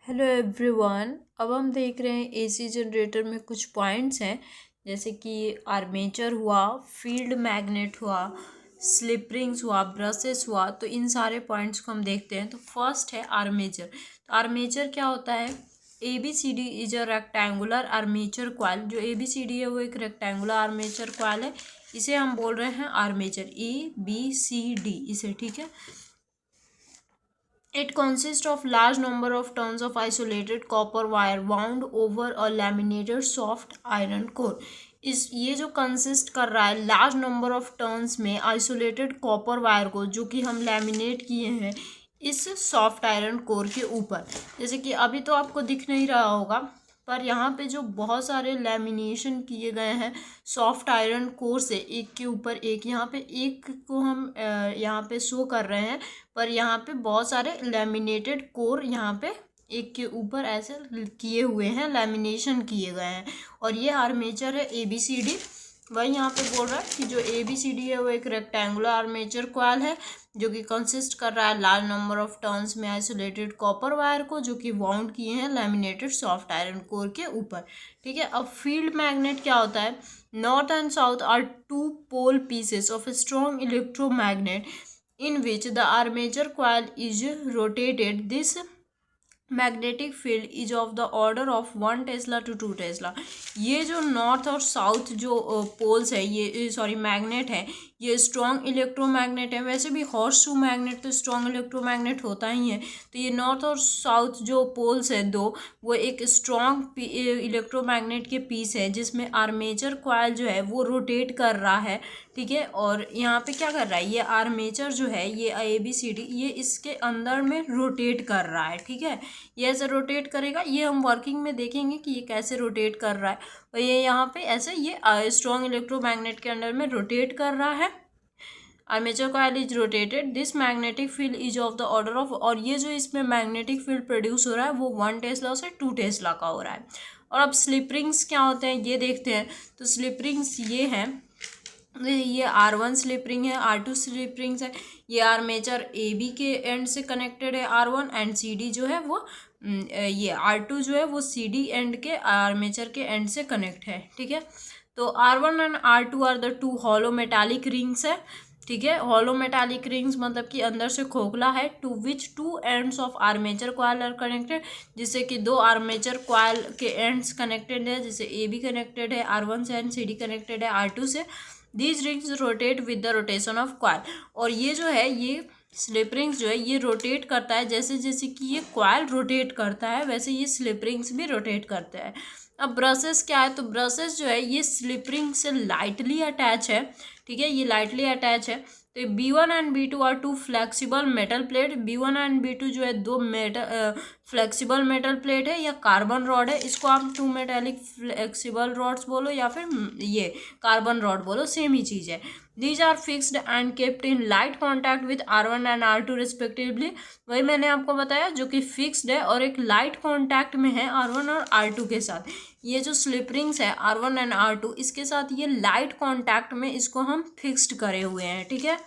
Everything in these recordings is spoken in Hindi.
Hello everyone. अब हम देख रहे हैं एसी जनरेटर में कुछ पॉइंट्स हैं, जैसे कि आर्मेचर हुआ, फील्ड मैग्नेट हुआ, स्लिप रिंग्स हुआ, ब्रशेस हुआ। तो इन सारे पॉइंट्स को हम देखते हैं। तो फर्स्ट है आर्मेचर। तो आर्मेचर क्या होता है? A B C D is a rectangular armature coil. जो ए बी सी डी है वो एक रेक्टेंगुलर आर्मेचर कॉइल है। इसे हम बोल रहे हैं आर्मेचर, ABCD इसे, ठीक है। It consists of large number of turns of isolated copper wire wound over a laminated soft iron core. इस ये जो कंसिस्ट कर रहा है लार्ज नंबर ऑफ टर्न्स में आइसोलेटेड कॉपर वायर को, जो कि हम लैमिनेट किए हैं इस सॉफ्ट आयरन कोर के ऊपर। जैसे कि अभी तो आपको दिख नहीं रहा होगा, पर यहाँ पे जो बहुत सारे लैमिनेशन किए गए हैं सॉफ्ट आयरन कोर से, एक के ऊपर एक, यहाँ पे एक को हम यहाँ पे शो कर रहे हैं, पर यहाँ पे बहुत सारे लैमिनेटेड कोर यहाँ पे एक के ऊपर ऐसे किए हुए हैं, लैमिनेशन किए गए हैं। और ये आर्मेचर है ABCD। वही यहाँ पे बोल रहा है कि जो ABCD है वो एक रेक्टेंगुलर आर्मेचर कॉइल है, जो कि कंसिस्ट कर रहा है लार्ज नंबर ऑफ टर्न्स में आइसोलेटेड कॉपर वायर को, जो कि वाउंड किए हैं लैमिनेटेड सॉफ्ट आयरन कोर के ऊपर, ठीक है। अब फील्ड मैग्नेट क्या होता है? North and south are two pole pieces of a strong electromagnet in which the armature coil is rotated. This magnetic field is of the order of 1 tesla to 2 tesla. ये जो नॉर्थ और साउथ जो पोल्स है, ये सॉरी मैग्नेट है, ये स्ट्रॉन्ग इलेक्ट्रोमैग्नेट है। वैसे भी हॉर्स शू मैग्नेट तो स्ट्रॉन्ग इलेक्ट्रोमैग्नेट होता ही है। तो ये नॉर्थ और साउथ जो पोल्स है दो, वो एक स्ट्रॉन्ग इलेक्ट्रोमैग्नेट के पीस है, जिसमें आर्मेचर कॉइल जो है वो रोटेट कर रहा है, ठीक है। और यहाँ पे क्या कर रहा है, ये आर्मेचर जो है, ये ABCD, ये इसके अंदर में रोटेट कर रहा है, ठीक है। ये ऐसे रोटेट करेगा, ये हम वर्किंग में देखेंगे कि ये कैसे रोटेट कर रहा है। और ये यहाँ पे ऐसे ये स्ट्रॉन्ग इलेक्ट्रोमैग्नेट के अंडर में रोटेट कर रहा है। Armature coil is rotated, this magnetic field is of the order of, और ये जो इसमें मैग्नेटिक फील्ड प्रोड्यूस हो रहा है वो 1 टेस्ला से 2 टेस्ला का हो रहा है। और अब स्लिप रिंग्स क्या होते हैं ये देखते हैं। तो स्लिप रिंग्स ये हैं, ये R1 स्लिप रिंग है, R2 स्लिप रिंग्स है। ये आर्मेचर AB के एंड से कनेक्टेड है R1, एंड CD जो है वो ये R2 जो है वो CD एंड के आर्मेचर के एंड से कनेक्ट है, ठीक है। तो R1 and R2 are the two hollow metallic rings है, ठीक है। हॉलो मेटालिक रिंग्स मतलब कि अंदर से खोखला है। To which 2 ends of armature coil are connected, जिससे कि 2 आर्मेचर कॉइल के एंड्स कनेक्टेड है, जैसे AB कनेक्टेड है R1 से एंड CD कनेक्टेड है R2 से। These rings rotate with the rotation of coil. और ये जो है, ये स्लिप रिंग्स जो है ये रोटेट करता है, जैसे जैसे कि ये कॉइल रोटेट करता है वैसे ये स्लिप रिंग्स भी रोटेट करते हैं। अब ब्रशेस क्या है? तो ब्रशेस जो है ये स्लिप रिंग से लाइटली अटैच है, ठीक है, ये लाइटली अटैच है। तो B1 and B2 are two flexible metal plate. B1 and B2 जो है दो फ्लेक्सिबल मेटल प्लेट है या कार्बन रॉड है। इसको आप 2 मेटेलिक फ्लेक्सिबल रॉड्स बोलो या फिर ये कार्बन रॉड बोलो, सेम ही चीज़ है। These are fixed and kept in light contact with R1 and R2 respectively. वही मैंने आपको बताया, जो कि फिक्स्ड है और एक लाइट कॉन्टैक्ट में है R1 और R2 के साथ। ये जो स्लिप रिंग्स है R1 एंड R2, इसके साथ ये लाइट कॉन्टैक्ट में इसको हम फिक्स्ड करे हुए हैं, ठीक है।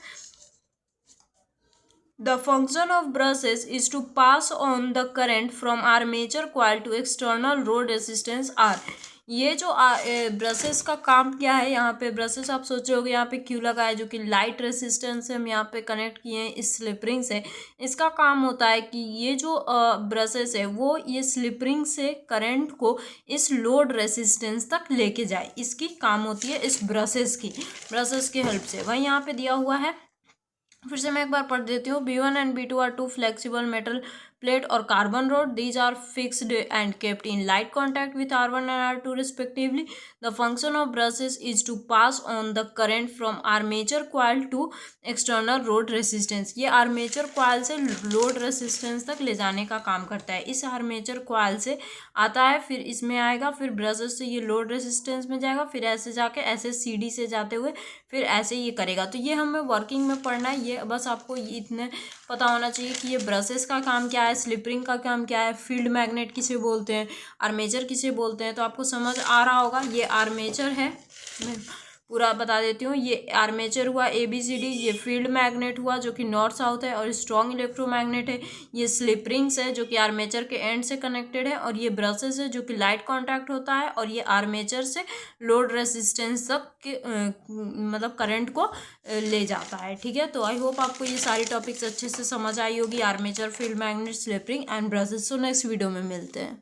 The function of brushes is to pass on the current from armature coil to external road resistance R। ये जो ब्रशेस का काम क्या है, यहाँ पे ब्रशेस आप सोच रहे होगे यहाँ पे क्यों लगा है, जो कि लाइट रेसिस्टेंस से हम यहाँ पे कनेक्ट किए हैं इस स्लिप रिंग से। इसका काम होता है कि ये जो ब्रशेस है वो ये स्लिप रिंग से करंट को इस लोड रेसिस्टेंस तक लेके जाए, इसकी काम होती है इस ब्रशेस की हेल्प से। वही यहाँ पे दिया हुआ है, फिर से मैं एक बार पढ़ देती हूँ। B1 and B2 are two flexible metal plate और carbon rod. These are fixed and kept in light contact with R1 and R2 respectively. The function of brushes is to pass on the current from armature coil to external road resistance. ये आर्मेचर कॉइल से लोड रेसिस्टेंस तक ले जाने का काम करता है। इस आर्मेचर कॉइल से आता है, फिर इसमें आएगा, फिर ब्रशेस से ये लोड रेसिस्टेंस में जाएगा, फिर ऐसे जाके ऐसे CD से जाते हुए फिर ऐसे ये करेगा। तो ये हमें वर्किंग में पढ़ना है, ये बस आपको इतने पता होना चाहिए कि ये ब्रशेस का काम क्या है, स्लिप रिंग का काम क्या है, फील्ड मैग्नेट किसे बोलते हैं, आर्मेचर किसे बोलते हैं। तो आपको समझ आ रहा होगा। ये आर्मेचर है, मैं पूरा बता देती हूँ। ये आर्मेचर हुआ ABCD, ये फील्ड मैग्नेट हुआ जो कि नॉर्थ साउथ है और स्ट्रॉन्ग इलेक्ट्रोमैग्नेट है। ये स्लिप रिंग्स है जो कि आर्मेचर के एंड से कनेक्टेड है, और ये ब्रशेस है जो कि लाइट कॉन्टैक्ट होता है, और ये आर्मेचर से लोड रेसिस्टेंस तक के मतलब करंट को ले जाता है। ठीक है, तो आई होप आपको ये सारी टॉपिक्स अच्छे से समझ आई होगी, armature, field magnet, slip ring and brushes. So next video में मिलते हैं।